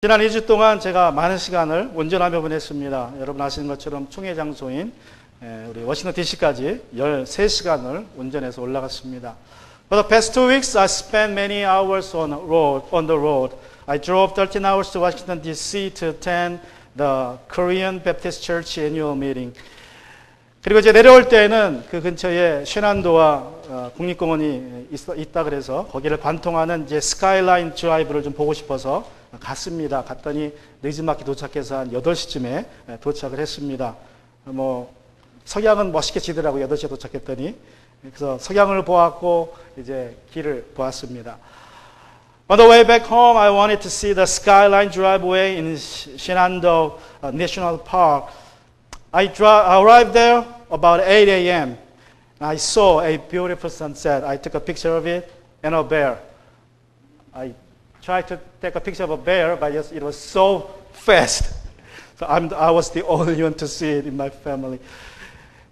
지난 2주 동안 제가 많은 시간을 운전하며 보냈습니다. 여러분 아시는 것처럼 총회 장소인 우리 워싱턴 DC까지 13시간을 운전해서 올라갔습니다. For the past 2 weeks, I spent many hours on the road. I drove 13 hours to Washington DC to attend the Korean Baptist Church annual meeting. 그리고 이제 내려올 때에는 그 근처에 쉐난도와 국립공원이 있다 그래서 거기를 관통하는 이제 스카이라인 드라이브를 좀 보고 싶어서 갔습니다. 갔더니 늦지막히 도착해서 한 8시쯤에 도착을 했습니다. 석양은 멋있게 지더라고요. 8시에 도착했더니. 그래서 석양을 보았고 이제 길을 보았습니다. On the way back home, I wanted to see the skyline driveway in Shenandoah National Park. I arrived there about 8 a.m. I saw a beautiful sunset. I took a picture of it and a bear. I tried to take a picture of a bear, but it was so fast. So I was the only one to see it in my family.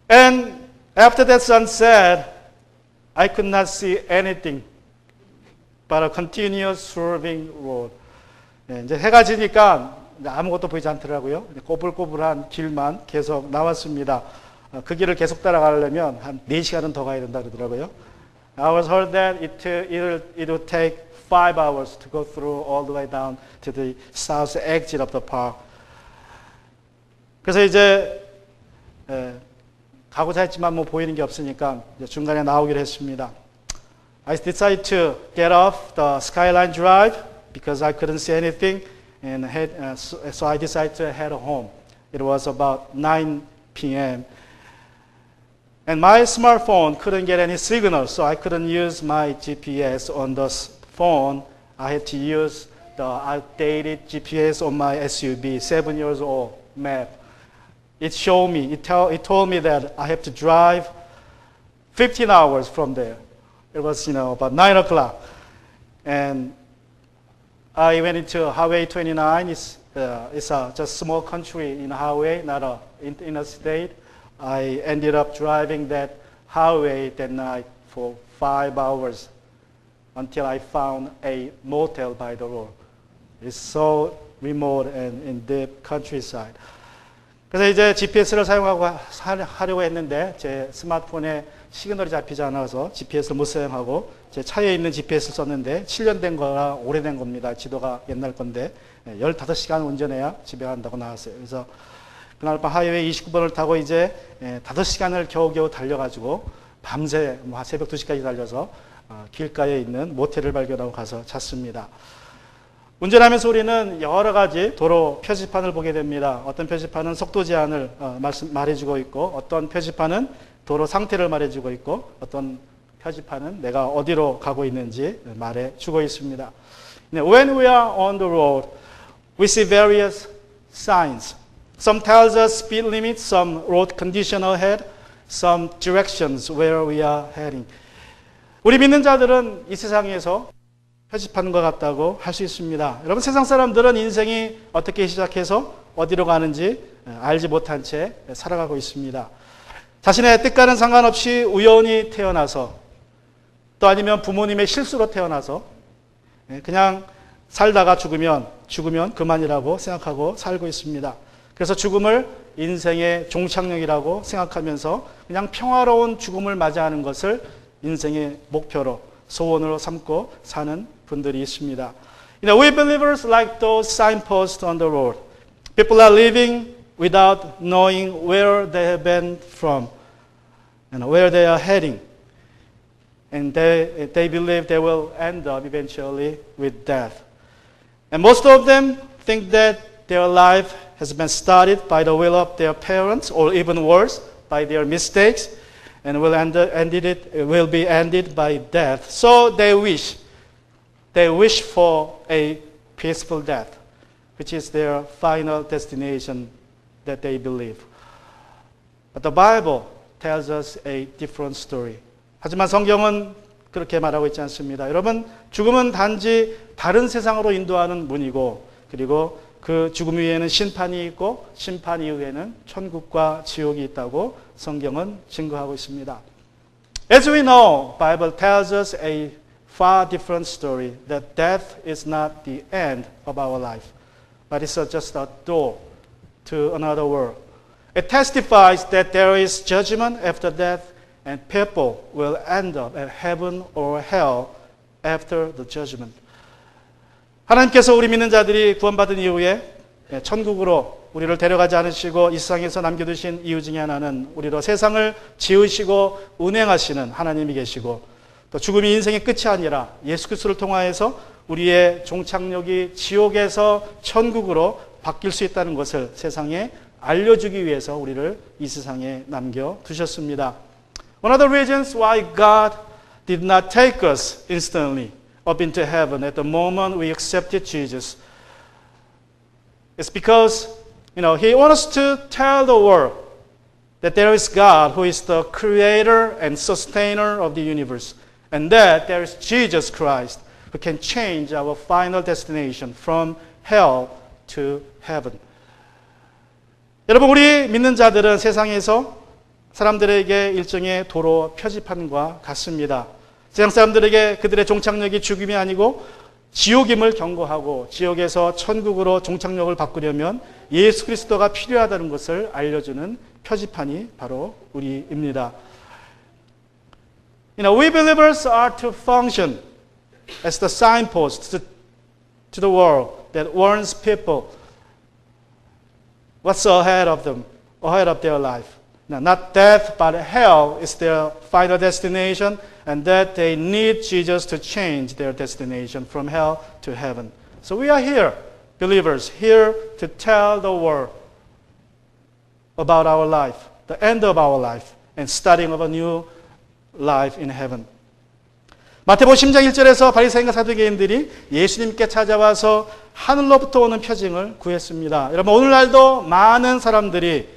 And after that sunset, I could not see anything but a continuous swerving road. 이제 해가 지니까 아무것도 보이지 않더라고요. 꼬불꼬불한 길만 계속 나왔습니다. 그 길을 계속 따라가려면 한 4시간은 더 가야 된다 그러더라고요. I was heard that it would take 5 hours to go through all the way down to the south exit of the park. 그래서 이제 가고자 했지만 보이는 게 없으니까 중간에 나오기로 했습니다. I decided to get off the Skyline Drive because I couldn't see anything, and so I decided to head home. It was about 9 p.m. And my smartphone couldn't get any signal, so I couldn't use my GPS on the phone. I had to use the outdated GPS on my SUV, 7 years old map. It showed me, it told me that I have to drive 15 hours from there. It was, about 9 o'clock. And I went into Highway 29. It's just a small country in highway, not a interstate. I ended up driving that highway that night for 5 hours until I found a motel by the road. It's so remote and in deep countryside. 그래서 이제 GPS를 하려고 했는데 제 스마트폰에 시그널이 잡히지 않아서 GPS를 못 사용하고 제 차에 있는 GPS를 썼는데 7년 된 거라 오래된 겁니다. 지도가 옛날 건데 15시간 운전해야 집에 간다고 나왔어요. 그래서 그날 밤 하이웨이 29번을 타고 이제 5시간을 겨우겨우 달려가지고 밤새 새벽 2시까지 달려서 길가에 있는 모텔을 발견하고 가서 잤습니다. 운전하면서 우리는 여러 가지 도로 표지판을 보게 됩니다. 어떤 표지판은 속도 제한을 말해주고 있고, 어떤 표지판은 도로 상태를 말해주고 있고, 어떤 표지판은 내가 어디로 가고 있는지 말해주고 있습니다. When we are on the road, we see various signs. Some tells us speed limit, some road condition ahead, some directions where we are heading. 우리 믿는 자들은 이 세상에서 표지판과 같다고 할 수 있습니다. 여러분, 세상 사람들은 인생이 어떻게 시작해서 어디로 가는지 알지 못한 채 살아가고 있습니다. 자신의 뜻과는 상관없이 우연히 태어나서 또 아니면 부모님의 실수로 태어나서 그냥 살다가 죽으면 그만이라고 생각하고 살고 있습니다. 그래서 죽음을 인생의 종착역이라고 생각하면서 그냥 평화로운 죽음을 맞이하는 것을 인생의 목표로 소원으로 삼고 사는 분들이 있습니다. We believers like those signposts on the road. People are living without knowing where they have been from and where they are heading. And they believe they will end up eventually with death. And most of them think that their life has been started by the will of their parents, or even worse, by their mistakes, and will be ended by death. So they wish for a peaceful death, which is their final destination that they believe. But the Bible tells us a different story. 하지만 성경은 그렇게 말하고 있지 않습니다. 여러분, 죽음은 단지 다른 세상으로 인도하는 문이고, 그리고 그 죽음 위에는 심판이 있고, 심판 이후에는 천국과 지옥이 있다고 성경은 증거하고 있습니다. As we know, Bible tells us a far different story, that death is not the end of our life. but it's just a door to another world. It testifies that there is judgment after death and people will end up at heaven or hell after the judgment. 하나님께서 우리 믿는 자들이 구원받은 이후에 천국으로 우리를 데려가지 않으시고 이 세상에서 남겨두신 이유 중에 하나는 우리로 세상을 지으시고 운행하시는 하나님이 계시고 또 죽음이 인생의 끝이 아니라 예수 그리스도를 통하여서 우리의 종착역이 지옥에서 천국으로 바뀔 수 있다는 것을 세상에 알려주기 위해서 우리를 이 세상에 남겨두셨습니다. One of the reasons why God did not take us instantly up into heaven at the moment we accepted Jesus is because, He wants to tell the world that there is God who is the creator and sustainer of the universe, and that there is Jesus Christ who can change our final destination from hell to heaven. 여러분, 우리 믿는 자들은 세상에서 사람들에게 일종의 도로 표지판과 같습니다. 세상 사람들에게 그들의 종착역이 죽음이 아니고 지옥임을 경고하고 지옥에서 천국으로 종착역을 바꾸려면 예수 그리스도가 필요하다는 것을 알려주는 표지판이 바로 우리입니다. We believers are to function as the signposts to the world that warns people what's ahead of them, ahead of their life. Now, not death, but hell is their final destination, and that they need Jesus to change their destination from hell to heaven. So we are here, believers, here to tell the world about our life, the end of our life, and starting of a new life in heaven. 마태복음 10장 1절에서 바리새인과 사두개인들이 예수님께 찾아와서 하늘로부터 오는 표징을 구했습니다. 여러분, 오늘날도 많은 사람들이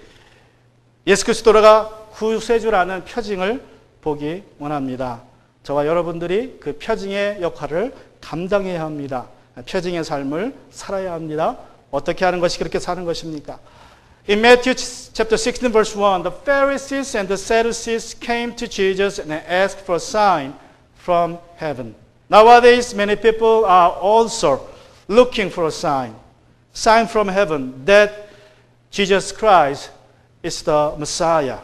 예수 그리스도가 구세주라는 표징을 보기 원합니다. 저와 여러분들이 그 표징의 역할을 감당해야 합니다. 표징의 삶을 살아야 합니다. 어떻게 하는 것이 그렇게 사는 것입니까? In Matthew chapter 16 verse 1, the Pharisees and the Sadducees came to Jesus and asked for a sign from heaven. Nowadays, many people are also looking for a sign from heaven that Jesus Christ is the Messiah.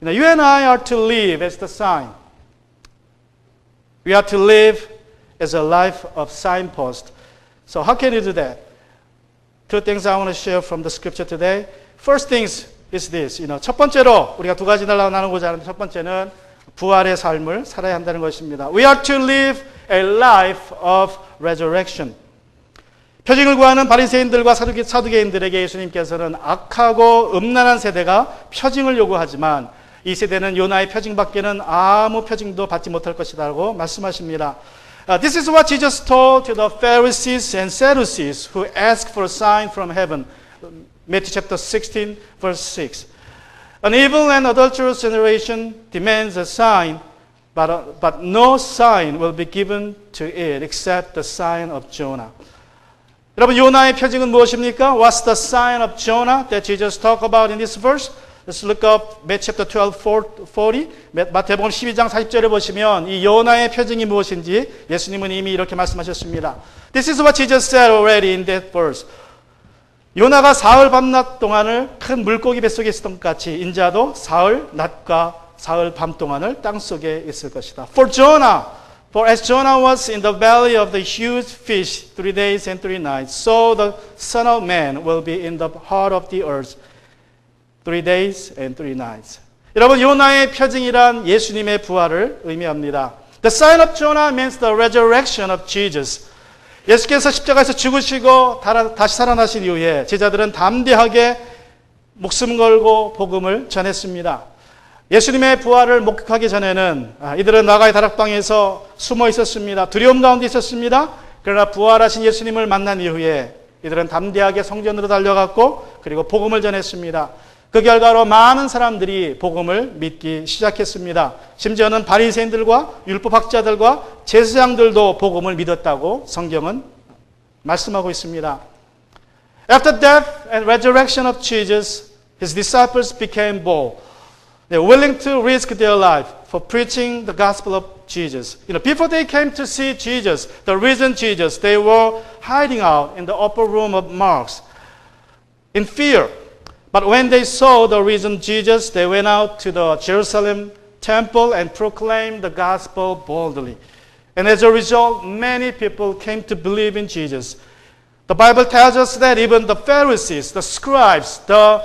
You and I are to live as the sign. We are to live as a life of signpost. So how can you do that? Two things I want to share from the scripture today. First things is this. 첫 번째로 우리가 두 가지 나누고자 하는데 첫 번째는 부활의 삶을 살아야 한다는 것입니다. We are to live a life of resurrection. 표징을 구하는 바리새인들과 사두개인들에게 예수님께서는 악하고 음란한 세대가 표징을 요구하지만 이 세대는 요나의 표징밖에는 아무 표징도 받지 못할 것이라고 말씀하십니다. This is what Jesus told to the Pharisees and Sadducees who asked for a sign from heaven. Matthew chapter 16 verse 6. An evil and adulterous generation demands a sign, but no sign will be given to it except the sign of Jonah. 여러분, 요나의 표징은 무엇입니까? What's the sign of Jonah that Jesus talked about in this verse? Let's look up Matthew chapter 12, 40. 마태복음 12장 40절에 보시면 이 요나의 표징이 무엇인지 예수님은 이미 이렇게 말씀하셨습니다. This is what Jesus said already in that verse. 요나가 사흘 밤낮 동안을 큰 물고기 뱃속에 있었던 것 같이 인자도 사흘 낮과 사흘 밤 동안을 땅속에 있을 것이다. For as Jonah was in the belly of the huge fish 3 days and 3 nights, so the Son of Man will be in the heart of the earth 3 days and 3 nights. 여러분, 요나의 표징이란 예수님의 부활을 의미합니다. The sign of Jonah means the resurrection of Jesus. 예수께서 십자가에서 죽으시고 다시 살아나신 이후에 제자들은 담대하게 목숨 걸고 복음을 전했습니다. 예수님의 부활을 목격하기 전에는 이들은 나가의 다락방에서 숨어 있었습니다. 두려움 가운데 있었습니다. 그러나 부활하신 예수님을 만난 이후에 이들은 담대하게 성전으로 달려갔고 그리고 복음을 전했습니다. 그 결과로 많은 사람들이 복음을 믿기 시작했습니다. 심지어는 바리새인들과 율법학자들과 제사장들도 복음을 믿었다고 성경은 말씀하고 있습니다. After death and resurrection of Jesus, his disciples became bold. They were willing to risk their life for preaching the gospel of Jesus. Before they came to see Jesus, the risen Jesus, they were hiding out in the upper room of Mark's in fear. But when they saw the risen Jesus, they went out to the Jerusalem temple and proclaimed the gospel boldly. And as a result, many people came to believe in Jesus. The Bible tells us that even the Pharisees, the scribes, the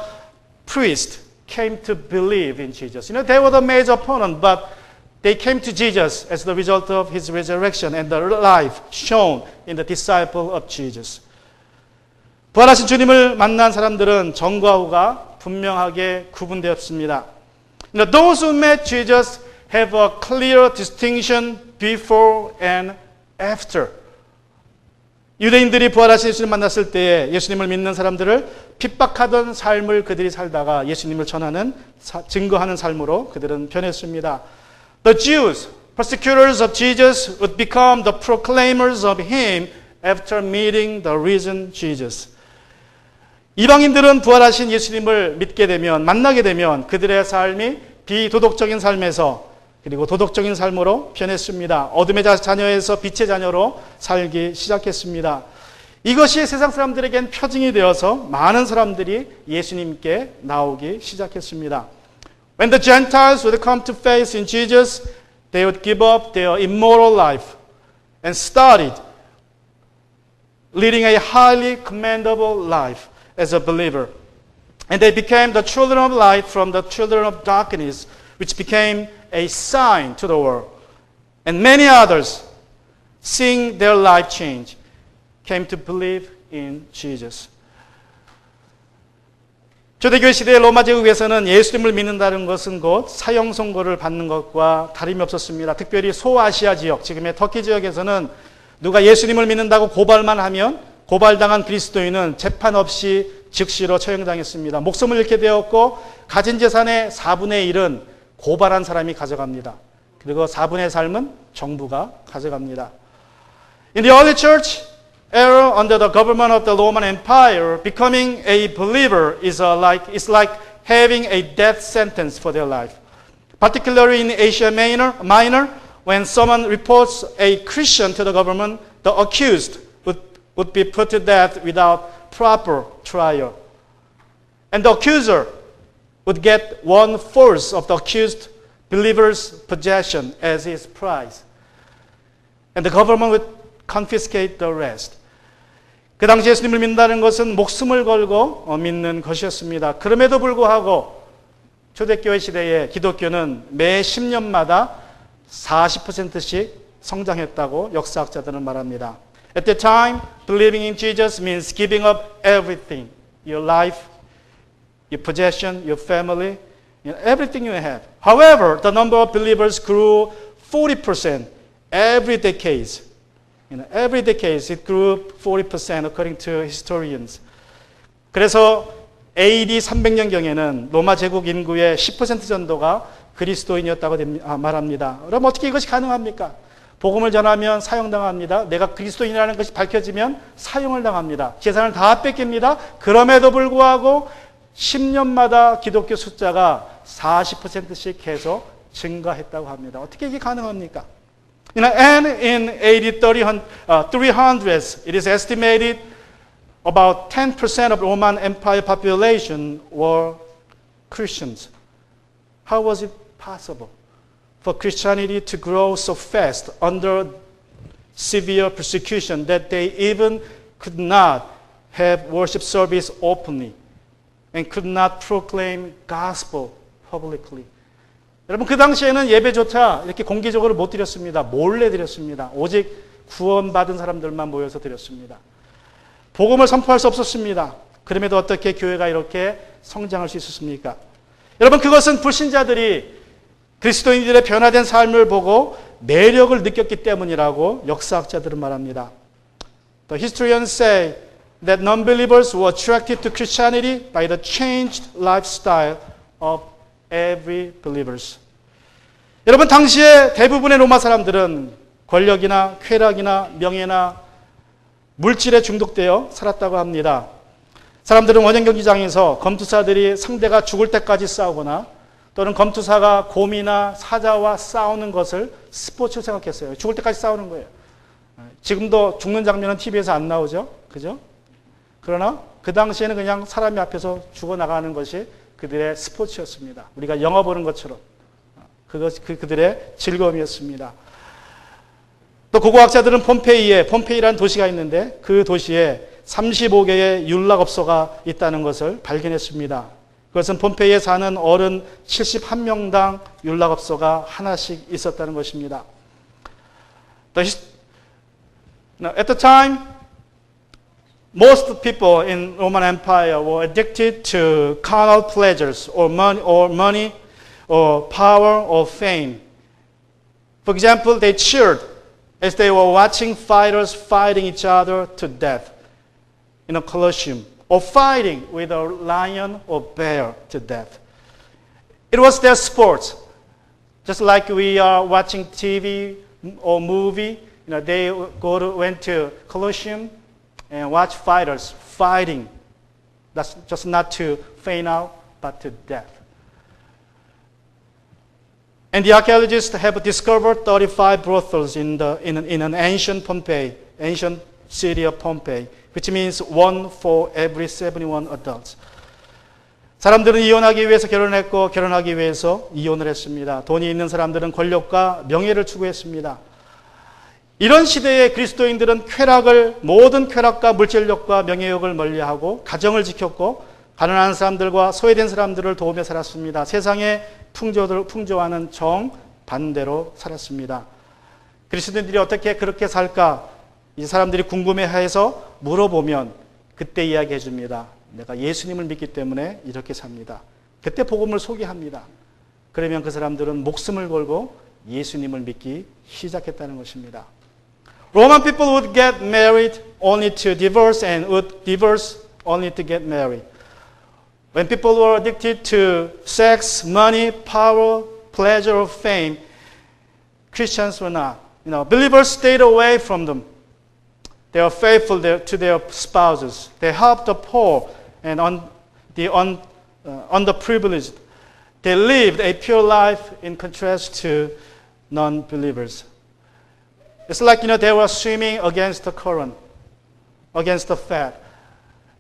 priests came to believe in Jesus. They were the major opponent, but they came to Jesus as the result of his resurrection and the life shown in the disciple of Jesus. 부활하신 주님을 만난 사람들은 정과 후가 분명하게 구분되었습니다. Those who met Jesus have a clear distinction before and after. 유대인들이 부활하신 예수님을 만났을 때에 예수님을 믿는 사람들을 핍박하던 삶을 그들이 살다가 예수님을 전하는, 증거하는 삶으로 그들은 변했습니다. The Jews, persecutors of Jesus, would become the proclaimers of him after meeting the risen Jesus. 이방인들은 부활하신 예수님을 믿게 되면, 만나게 되면 그들의 삶이 비도덕적인 삶에서 그리고 도덕적인 삶으로 변했습니다. 어둠의 자녀에서 빛의 자녀로 살기 시작했습니다. 이것이 세상 사람들에겐 표징이 되어서 많은 사람들이 예수님께 나오기 시작했습니다. When the Gentiles would come to faith in Jesus, they would give up their immoral life and started leading a highly commendable life as a believer. And they became the children of light from the children of darkness, which became a sign to the world. And many others, seeing their life change, came to believe in Jesus. 초대교회 시대의 로마 제국에서는 예수님을 믿는다는 것은 곧 사형 선고를 받는 것과 다름이 없었습니다. 특별히 소아시아 지역, 지금의 터키 지역에서는 누가 예수님을 믿는다고 고발만 하면 고발당한 그리스도인은 재판 없이 즉시로 처형당했습니다. 목숨을 잃게 되었고 가진 재산의 4분의 1은 고발한 사람이 가져갑니다. 그리고 4분의 3은 정부가 가져갑니다. In the early church era under the government of the Roman Empire, becoming a believer is like having a death sentence for their life. Particularly in Asia Minor, when someone reports a Christian to the government, the accused would be put to death without proper trial. And the accuser would get 1/4 of the accused believer's possession as his prize. And the government would confiscate the rest. 그 당시 예수님을 믿는다는 것은 목숨을 걸고 믿는 것이었습니다. 그럼에도 불구하고 초대교회 시대에 기독교는 매 10년마다 40%씩 성장했다고 역사학자들은 말합니다. At that time, believing in Jesus means giving up everything, your life, your possession, your family, everything you have. However, the number of believers grew 40% every decade. Every decade it grew 40% according to historians. 그래서 AD 300년경에는 로마 제국 인구의 10% 정도가 그리스도인이었다고 말합니다. 그럼 어떻게 이것이 가능합니까? 복음을 전하면 사형당합니다. 내가 그리스도인이라는 것이 밝혀지면 사형을 당합니다. 재산을 다 뺏깁니다. 그럼에도 불구하고 10년마다 기독교 숫자가 40%씩 계속 증가했다고 합니다. 어떻게 이게 가능합니까? And in AD 300s, it is estimated about 10% of Roman Empire population were Christians. How was it possible for Christianity to grow so fast under severe persecution that they even could not have worship service openly and could not proclaim gospel publicly? 여러분, 그 당시에는 예배조차 이렇게 공개적으로 못 드렸습니다. 몰래 드렸습니다. 오직 구원받은 사람들만 모여서 드렸습니다. 복음을 선포할 수 없었습니다. 그럼에도 어떻게 교회가 이렇게 성장할 수 있었습니까? 여러분, 그것은 불신자들이 그리스도인들의 변화된 삶을 보고 매력을 느꼈기 때문이라고 역사학자들은 말합니다. The historians say that non-believers were attracted to Christianity by the changed lifestyle of every believers. 여러분, 당시에 대부분의 로마 사람들은 권력이나 쾌락이나 명예나 물질에 중독되어 살았다고 합니다. 사람들은 원형 경기장에서 검투사들이 상대가 죽을 때까지 싸우거나 또는 검투사가 곰이나 사자와 싸우는 것을 스포츠로 생각했어요. 죽을 때까지 싸우는 거예요. 지금도 죽는 장면은 TV에서 안 나오죠. 그죠? 그러나 그 당시에는 그냥 사람이 앞에서 죽어나가는 것이 그들의 스포츠였습니다. 우리가 영화 보는 것처럼. 그들의 즐거움이었습니다. 또 고고학자들은 폼페이라는 도시가 있는데 그 도시에 35개의 윤락업소가 있다는 것을 발견했습니다. 그것은 폼페이에 사는 어른 71명당 윤락업소가 하나씩 있었다는 것입니다. At the time, most people in Roman Empire were addicted to carnal pleasures or money or power or fame. For example, they cheered as they were watching fighters fighting each other to death in a colosseum, or fighting with a lion or bear to death. It was their sport. Just like we are watching TV or movie, they went to colosseum and watch fighters fighting. That's just not to faint out, but to death. And the archaeologists have discovered 35 brothels in an ancient Pompeii, ancient city of Pompeii, which means one for every 71 adults. 사람들은 이혼하기 위해서 결혼했고 결혼하기 위해서 이혼을 했습니다. 돈이 있는 사람들은 권력과 명예를 추구했습니다. 이런 시대에 그리스도인들은 모든 쾌락과 물질력과 명예욕을 멀리하고 가정을 지켰고 가난한 사람들과 소외된 사람들을 도우며 살았습니다. 세상의 풍조와는 정반대로 살았습니다. 그리스도인들이 어떻게 그렇게 살까? 이 사람들이 궁금해해서 물어보면 그때 이야기해 줍니다. 내가 예수님을 믿기 때문에 이렇게 삽니다. 그때 복음을 소개합니다. 그러면 그 사람들은 목숨을 걸고 예수님을 믿기 시작했다는 것입니다. Roman people would get married only to divorce and would divorce only to get married. When people were addicted to sex, money, power, pleasure, or fame, Christians were not. Believers stayed away from them. They were faithful to their spouses. They helped the poor and the underprivileged. They lived a pure life in contrast to non-believers. It's like, they were swimming against the current, against the fad.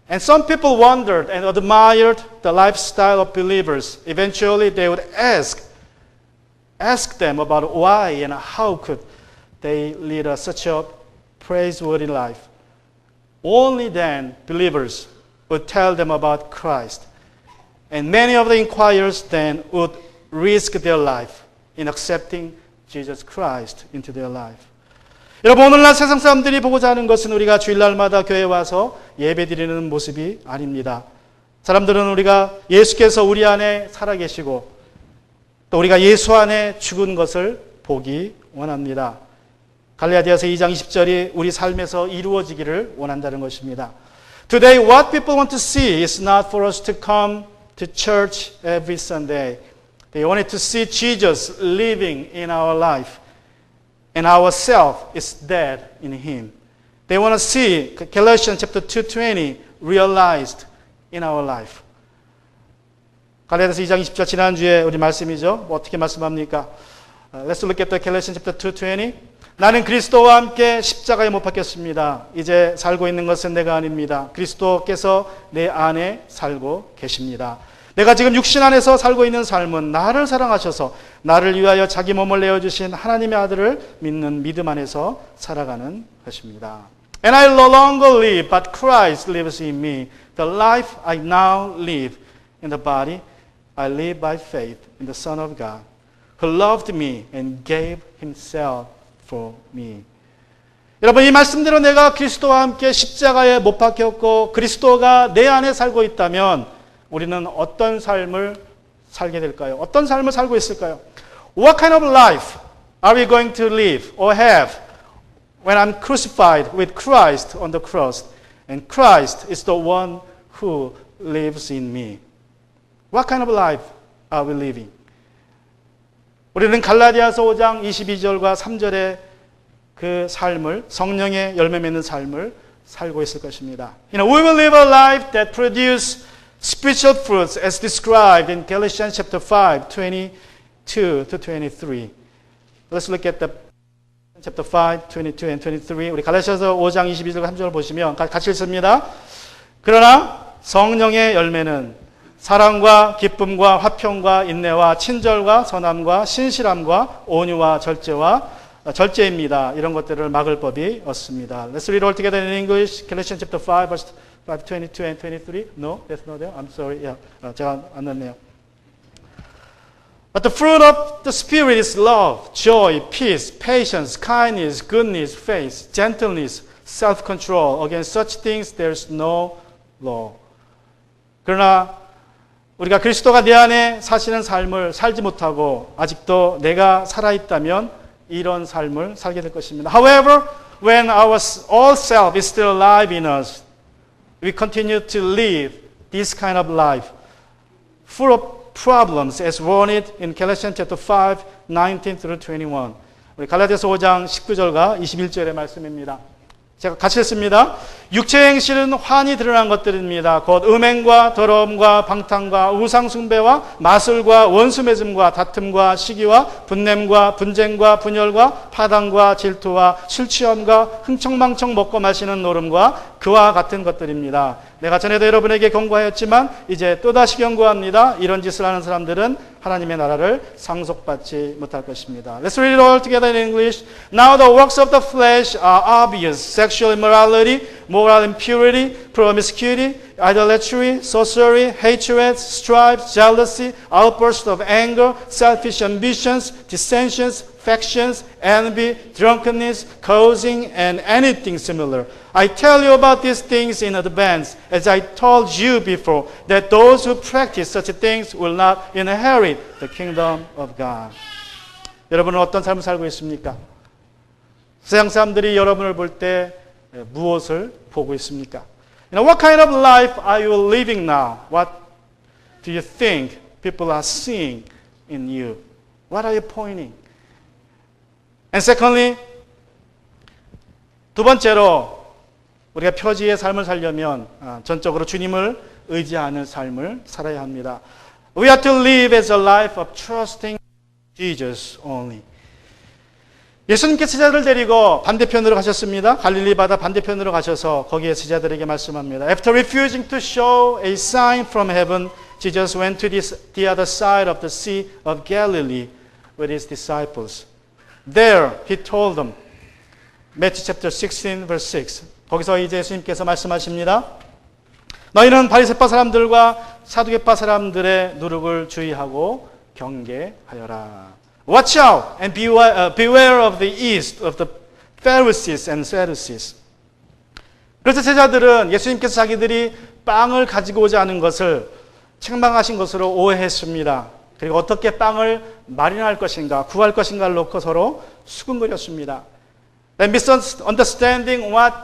And some people wondered and admired the lifestyle of believers. Eventually, they would ask them about why and how could they lead such a praiseworthy life. Only then believers would tell them about Christ. And many of the inquirers then would risk their life in accepting Jesus Christ into their life. 여러분, 오늘날 세상 사람들이 보고자 하는 것은 우리가 주일날마다 교회에 와서 예배드리는 모습이 아닙니다. 사람들은 우리가 예수께서 우리 안에 살아계시고 또 우리가 예수 안에 죽은 것을 보기 원합니다. 갈라디아서 2장 20절이 우리 삶에서 이루어지기를 원한다는 것입니다. Today, what people want to see is not for us to come to church every Sunday. They wanted to see Jesus living in our life. And our self is dead in Him. They want to see Galatians chapter 2:20 realized in our life. 갈라디아서 2장 20절 지난주에 우리 말씀이죠. 어떻게 말씀합니까? Let's look at the Galatians chapter 2:20. 나는 그리스도와 함께 십자가에 못 박혔습니다. 이제 살고 있는 것은 내가 아닙니다. 그리스도께서 내 안에 살고 계십니다. 내가 지금 육신 안에서 살고 있는 삶은 나를 사랑하셔서 나를 위하여 자기 몸을 내어주신 하나님의 아들을 믿는 믿음 안에서 살아가는 것입니다. And I no longer live, but Christ lives in me. The life I now live in the body, I live by faith in the Son of God, who loved me and gave Himself for me. 여러분, 이 말씀대로 내가 그리스도와 함께 십자가에 못 박혔고 그리스도가 내 안에 살고 있다면 우리는 어떤 삶을 살게 될까요? 어떤 삶을 살고 있을까요? What kind of life are we going to live or have when I'm crucified with Christ on the cross and Christ is the one who lives in me? What kind of life are we living? 우리는 갈라디아서 5장 22절과 3절의 그 삶을, 성령의 열매 맺는 삶을 살고 있을 것입니다. We will live a life that produces spiritual fruits as described in Galatians chapter 5, 22 to 23. Let's look at the chapter 5, 22 and 23. 우리 갈라디아서 5장 22절 3절을 보시면 같이 읽습니다. 그러나 성령의 열매는 사랑과 기쁨과 화평과 인내와 친절과 선함과 신실함과 온유와 절제입니다. 이런 것들을 막을 법이 없습니다. Let's read all together in English. Galatians chapter 5, verse 5, 22 and 23. No, that's not there. I'm sorry. Yeah, 제가 안 넣었네요. But the fruit of the Spirit is love, joy, peace, patience, kindness, goodness, faith, gentleness, self-control. Against such things there is no law. 그러나 우리가 그리스도가 내 안에 사시는 삶을 살지 못하고 아직도 내가 살아있다면 이런 삶을 살게 될 것입니다. However, when our all self is still alive in us, we continue to live this kind of life, full of problems, as warned in Galatians chapter 5, 19 through 21. 우리 갈라디아서 5장 19절과 21절의 말씀입니다. 제가 같이 했습니다. 육체의 행실은 환히 드러난 것들입니다. 곧 음행과 더러움과 방탕과 우상숭배와 마술과 원수매즘과 다툼과 시기와 분냄과 분쟁과 분열과 파당과 질투와 술취함과 흥청망청 먹고 마시는 노름과 그와 같은 것들입니다. 내가 전에도 여러분에게 경고하였지만 이제 또다시 경고합니다. 이런 짓을 하는 사람들은 하나님의 나라를 상속받지 못할 것입니다. Let's read it all together in English. Now the works of the flesh are obvious. Sexual immorality, moral impurity, promiscuity, idolatry, sorcery, hatred, strife, jealousy, outbursts of anger, selfish ambitions, dissensions, factions, envy, drunkenness, causing, and anything similar. I tell you about these things in advance, as I told you before, that those who practice such things will not inherit the kingdom of God. 여러분은 어떤 삶을 살고 있습니까? 세상 사람들이 여러분을 볼 때 무엇을 보고 있습니까? You know, what kind of life are you living now? What do you think people are seeing in you? What are you pointing? And secondly, 두 번째로 우리가 표지의 삶을 살려면 전적으로 주님을 의지하는 삶을 살아야 합니다. We have to live as a life of trusting Jesus only. 예수님께서 제자들을 데리고 반대편으로 가셨습니다. 갈릴리 바다 반대편으로 가셔서 거기에 제자들에게 말씀합니다. After refusing to show a sign from heaven, Jesus went to the other side of the Sea of Galilee with his disciples. There he told them, Matthew chapter 16 verse 6. 거기서 이제 예수님께서 말씀하십니다. 너희는 바리새파 사람들과 사두개파 사람들의 누룩을 주의하고 경계하여라. Watch out and beware of the yeast of the Pharisees and Sadducees. 그래서 제자들은 예수님께서 자기들이 빵을 가지고 오지 않은 것을 책망하신 것으로 오해했습니다. 그리고 어떻게 빵을 마련할 것인가, 구할 것인가를 놓고 서로 수군거렸습니다. Then misunderstanding what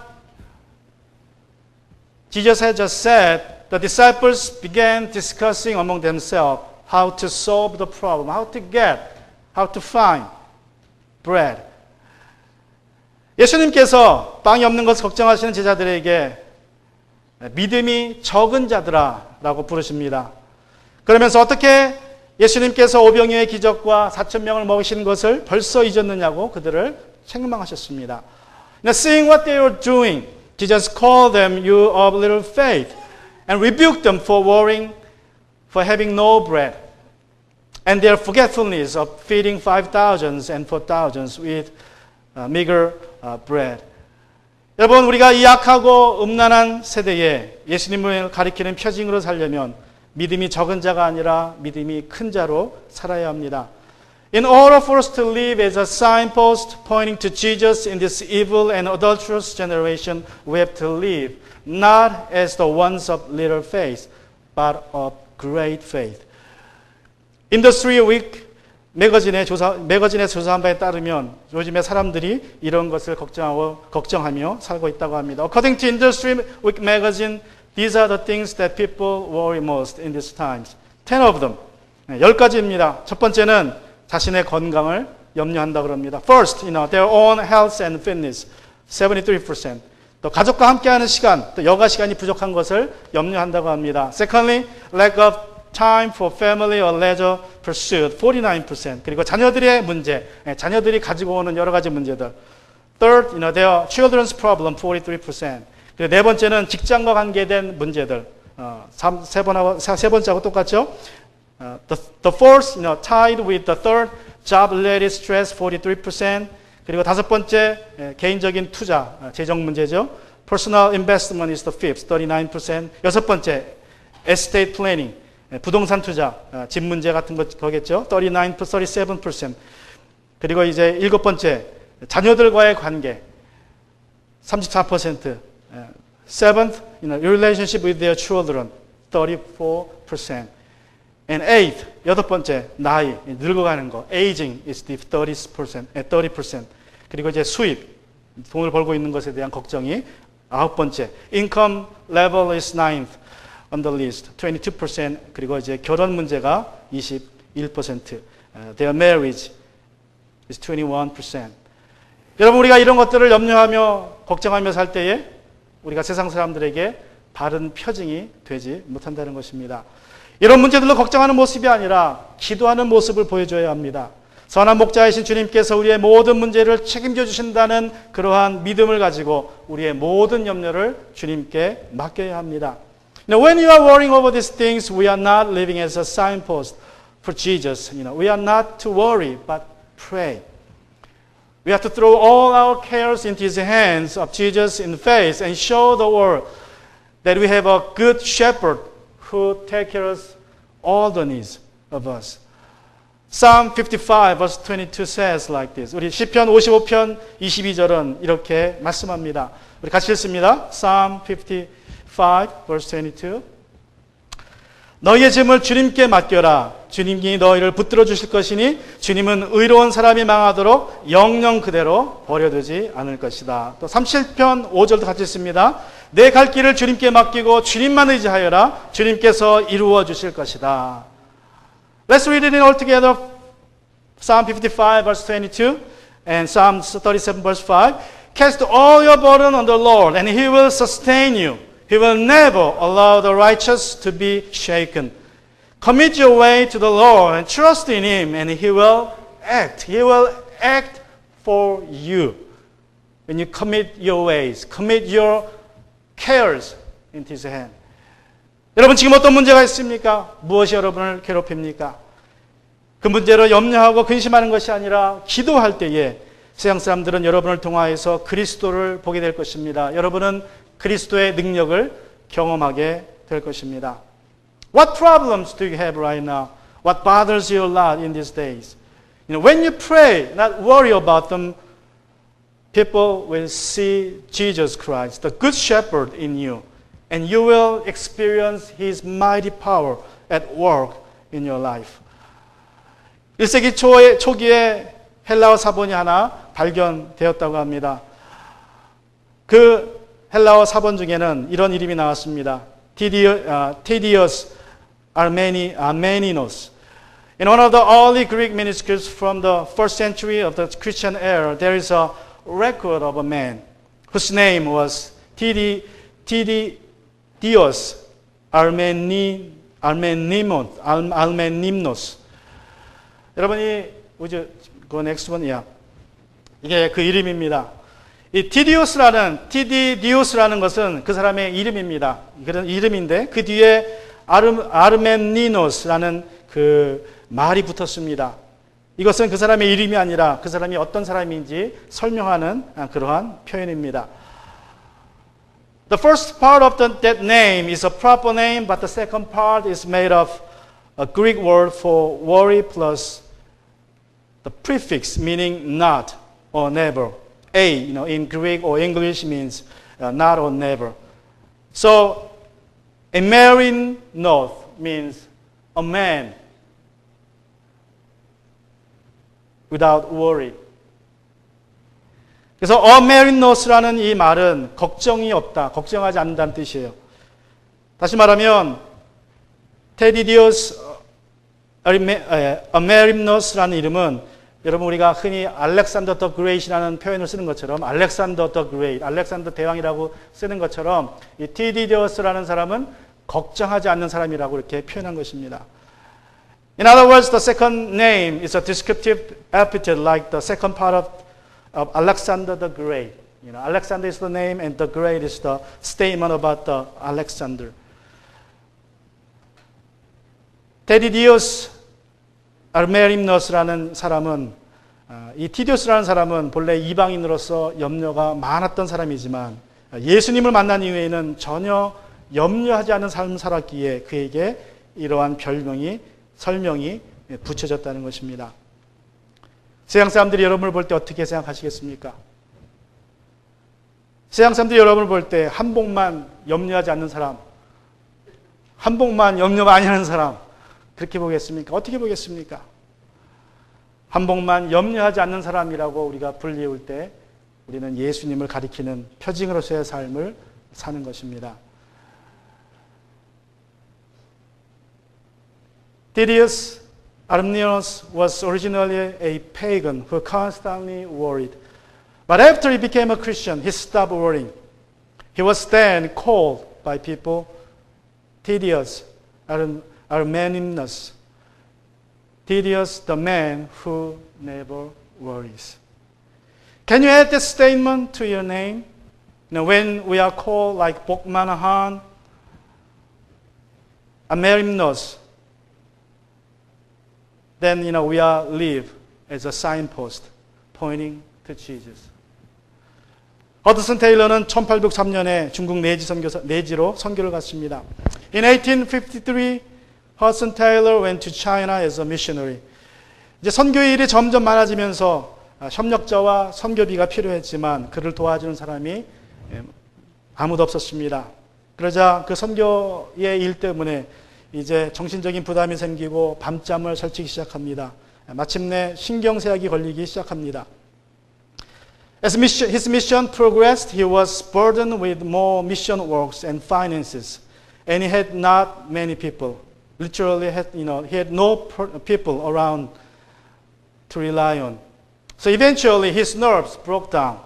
Jesus had just said, the disciples began discussing among themselves how to solve the problem, how to find bread. 예수님께서 빵이 없는 것을 걱정하시는 제자들에게 믿음이 적은 자들아 라고 부르십니다. 그러면서 어떻게 예수님께서 오병이어의 기적과 4,000명을 먹이시는 것을 벌써 잊었느냐고 그들을 책망하셨습니다. Now seeing what they were doing, Jesus called them, you of little faith, and rebuked them for worrying, for having no bread, and their forgetfulness of feeding 5,000 and 4,000 with meager bread. 여러분, 우리가 이 약하고 음란한 세대에 예수님을 가리키는 표징으로 살려면 믿음이 적은 자가 아니라 믿음이 큰 자로 살아야 합니다. In order for us to live as a signpost pointing to Jesus in this evil and adulterous generation, we have to live not as the ones of little faith, but of great faith. Industry Week 매거진에 조사한 바에 따르면 요즘에 사람들이 이런 것을 걱정하며 살고 있다고 합니다. According to Industry Week magazine, these are the things that people worry most in these times. 10 of them. 10가지입니다. 첫 번째는 자신의 건강을 염려한다고 합니다. First, their own health and fitness, 73%. 또 가족과 함께하는 시간, 또 여가 시간이 부족한 것을 염려한다고 합니다. Secondly, lack of time for family or leisure pursuit, 49%. 그리고 자녀들의 문제, 자녀들이 가지고 오는 여러 가지 문제들. Third, their children's problem, 43%. 그리고 네 번째는 직장과 관계된 문제들. 세 번째하고 똑같죠? The fourth, tied with the third, job-related stress, 43%. 그리고 다섯 번째, 개인적인 투자, 재정 문제죠. Personal investment is the fifth, 39%. 여섯 번째, estate planning, 부동산 투자, 집 문제 같은 거겠죠. 37%. 그리고 이제 일곱 번째, 자녀들과의 관계, 34%. Seventh, relationship with their children, 34%. And eighth, 여덟 번째, 나이, 늙어가는 거, aging is the 30%. 그리고 이제 수입, 돈을 벌고 있는 것에 대한 걱정이 아홉 번째, income level is ninth on the list, 22%. 그리고 이제 결혼 문제가 21%. Their marriage is 21%. 여러분, 우리가 이런 것들을 염려하며 걱정하며 살 때에 우리가 세상 사람들에게 바른 표징이 되지 못한다는 것입니다. 이런 문제들로 걱정하는 모습이 아니라 기도하는 모습을 보여줘야 합니다. 선한 목자이신 주님께서 우리의 모든 문제를 책임져 주신다는 그러한 믿음을 가지고 우리의 모든 염려를 주님께 맡겨야 합니다. Now, when you are worrying over these things, we are not living as a signpost for Jesus. We are not to worry, but pray. We have to throw all our cares into His hands of Jesus in faith and show the world that we have a good shepherd who takes care of all the needs of us. Psalm 55 verse 22 says like this. 우리 시편 55편 22절은 이렇게 말씀합니다. 우리 같이 읽습니다. Psalm 55 verse 22. 너희의 짐을 주님께 맡겨라. 주님이 너희를 붙들어 주실 것이니 주님은 의로운 사람이 망하도록 영영 그대로 버려두지 않을 것이다. 또 37편 5절도 같이 읽습니다. 내 갈 길을 주님께 맡기고 주님만 의지하여라. 주님께서 이루어 주실 것이다. Let's read it all together. Psalm 55 verse 22 and Psalm 37 verse 5. Cast all your burden on the Lord and He will sustain you. He will never allow the righteous to be shaken. Commit your way to the Lord and trust in Him and He will act. He will act for you. When you commit your ways, commit your cares into His hand. 여러분, 지금 어떤 문제가 있습니까? 무엇이 여러분을 괴롭힙니까? 그 문제로 염려하고 근심하는 것이 아니라 기도할 때에 세상 사람들은 여러분을 통하여서 그리스도를 보게 될 것입니다. 여러분은 그리스도의 능력을 경험하게 될 것입니다. What problems do you have right now? What bothers you a lot in these days? When you pray, not worry about them, people will see Jesus Christ, the good shepherd in you, and you will experience His mighty power at work in your life. 1세기 초기에 헬라어 사본이 하나 발견되었다고 합니다. 그 헬라어 사본 중에는 이런 이름이 나왔습니다. Thaddeus Armeninos. In one of the early Greek manuscripts from the first century of the Christian era, there is a record of a man whose name was Thaddeus Armenimnos. 여러분이 그 next one, yeah. 이게 그 이름입니다. 이 티디디우스라는 것은 그 사람의 이름입니다. 그런 이름인데 그 뒤에 아르멘니노스라는 그 말이 붙었습니다. 이것은 그 사람의 이름이 아니라 그 사람이 어떤 사람인지 설명하는 그러한 표현입니다. The first part of that name is a proper name, but the second part is made of a Greek word for worry plus the prefix meaning not or never. A, in Greek or English means not or never. So, a Marinos means a man without worry. 그래서 Marinos라는 이 말은 걱정이 없다, 걱정하지 않는다는 뜻이에요. 다시 말하면 Thaddeus Armeninos라는 이름은 여러분 우리가 흔히 알렉산더 더 그레이트라는 표현을 쓰는 것처럼 알렉산더 더 그레이트, 알렉산더 대왕이라고 쓰는 것처럼 이 티디디어스라는 사람은 걱정하지 않는 사람이라고 이렇게 표현한 것입니다. In other words, the second name is a descriptive epithet like the second part of Alexander the Great. You know, Alexander is the name and the Great is the statement about the Alexander. 테디디오스 아르메림너스라는 사람은 이 티디오스라는 사람은 본래 이방인으로서 염려가 많았던 사람이지만 예수님을 만난 이후에는 전혀 염려하지 않은 삶을 살았기에 그에게 이러한 설명이 붙여졌다는 것입니다. 세상 사람들이 여러분을 볼 때 어떻게 생각하시겠습니까? 세상 사람들이 여러분을 볼 때 한복만 염려하지 않는 사람, 한복만 염려 많이 하는 사람, 그렇게 보겠습니까? 어떻게 보겠습니까? 한복만 염려하지 않는 사람이라고 우리가 불리울 때 우리는 예수님을 가리키는 표징으로서의 삶을 사는 것입니다. Didius Arminius was originally a pagan who constantly worried. But after he became a Christian, he stopped worrying. He was then called by people Didius Arminius. Didius, the man who never worries. Can you add this statement to your name? You know, when we are called like Bokmanahan, Amerimnos, then we are live as a signpost pointing to Jesus. 허드슨 테일러는 1803년에 중국 내지로 선교를 갔습니다. In 1853, Hudson Taylor went to China as a missionary. 이제 선교의 일이 점점 많아지면서 협력자와 선교비가 필요했지만 그를 도와주는 사람이 아무도 없었습니다. 그러자 그 선교의 일 때문에 이제 정신적인 부담이 생기고 밤잠을 설치기 시작합니다. 마침내 신경쇠약이 걸리기 시작합니다. As his mission progressed, he was burdened with more mission works and finances, and he had not many people. Literally, he had no people around to rely on. So eventually, his nerves broke down,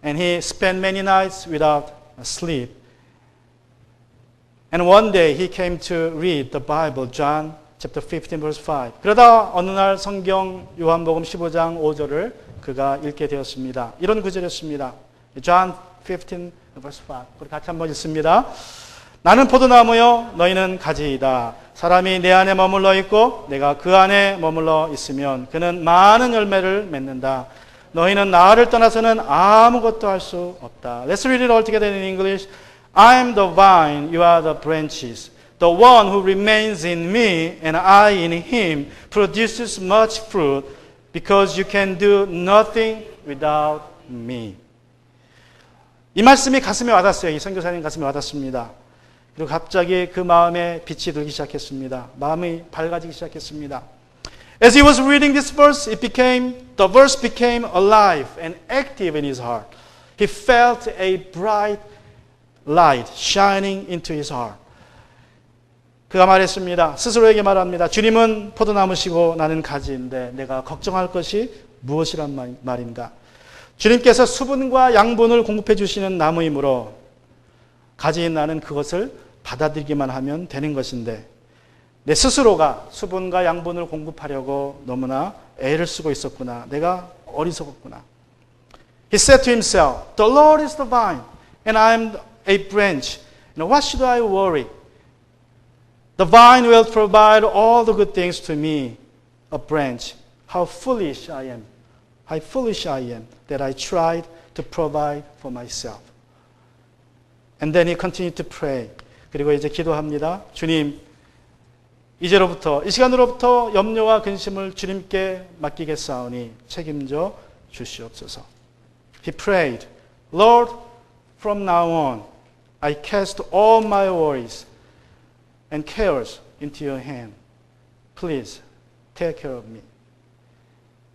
and he spent many nights without sleep. And one day, he came to read the Bible, John chapter 15, verse 5. 그러다 어느 날 성경 요한복음 15장 5절을 그가 읽게 되었습니다. 이런 구절이었습니다. John 15, verse 5. 우리 같이 한번 읽습니다. 나는 포도나무요 너희는 가지이다. 사람이 내 안에 머물러 있고 내가 그 안에 머물러 있으면 그는 많은 열매를 맺는다. 너희는 나를 떠나서는 아무것도 할 수 없다. Let's read it all together in English. I am the vine, you are the branches. The one who remains in me and I in him produces much fruit because you can do nothing without me. 이 말씀이 가슴에 와닿았어요. 이 선교사님 가슴에 와닿습니다. 그리고 갑자기 그 마음에 빛이 들기 시작했습니다. 마음이 밝아지기 시작했습니다. As he was reading this verse, the verse became alive and active in his heart. He felt a bright light shining into his heart. 그가 말했습니다. 스스로에게 말합니다. 주님은 포도나무시고 나는 가지인데 내가 걱정할 것이 무엇이란 말인가? 주님께서 수분과 양분을 공급해 주시는 나무이므로 가지인 나는 그것을 받아들이기만 하면 되는 것인데 내 스스로가 수분과 양분을 공급하려고 너무나 애를 쓰고 있었구나. 내가 어리석었구나. He said to himself, The Lord is the vine and I am a branch. What should I worry? The vine will provide all the good things to me, a branch. How foolish I am. How foolish I am that I tried to provide for myself. And then he continued to pray. 그리고 이제 기도합니다. 주님, 이제로부터, 이 시간으로부터 염려와 근심을 주님께 맡기겠사오니 책임져 주시옵소서. He prayed, Lord, from now on, I cast all my worries and cares into your hand. Please take care of me.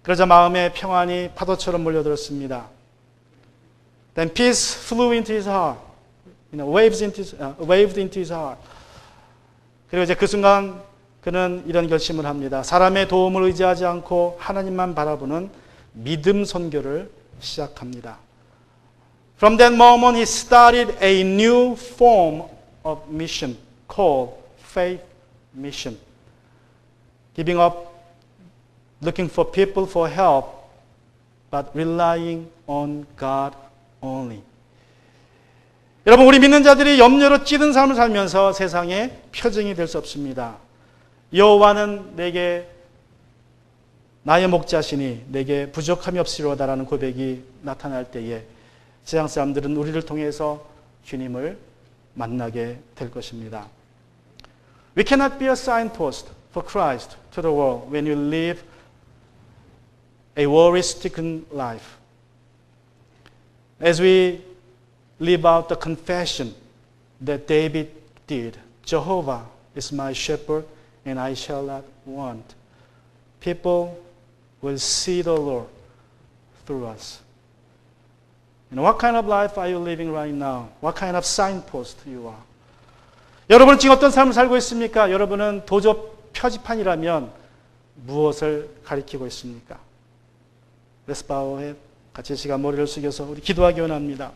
그러자 마음에 평안이 파도처럼 몰려들었습니다. Then peace flew into his heart. waved into his heart. 그리고 이제 그 순간 그는 이런 결심을 합니다. 사람의 도움을 의지하지 않고 하나님만 바라보는 믿음 선교를 시작합니다. From that moment he started a new form of mission called faith mission. Giving up looking for people for help but relying on God only. 여러분, 우리 믿는 자들이 염려로 찌든 삶을 살면서 세상의 표징이 될 수 없습니다. 여호와는 내게 나의 목자시니 내게 부족함이 없으리로다라는 고백이 나타날 때에 세상 사람들은 우리를 통해서 주님을 만나게 될 것입니다. We cannot be a signpost for Christ to the world when you live a worry-stricken life. As we live out the confession that David did, Jehovah is my shepherd and I shall not want. People will see the Lord through us. And what kind of life are you living right now? What kind of signpost you are? 여러분은 지금 어떤 삶을 살고 있습니까? 여러분은 도적 표지판이라면 무엇을 가리키고 있습니까? Let's bow our head. 같이 시간 머리를 숙여서 우리 기도하기 원합니다.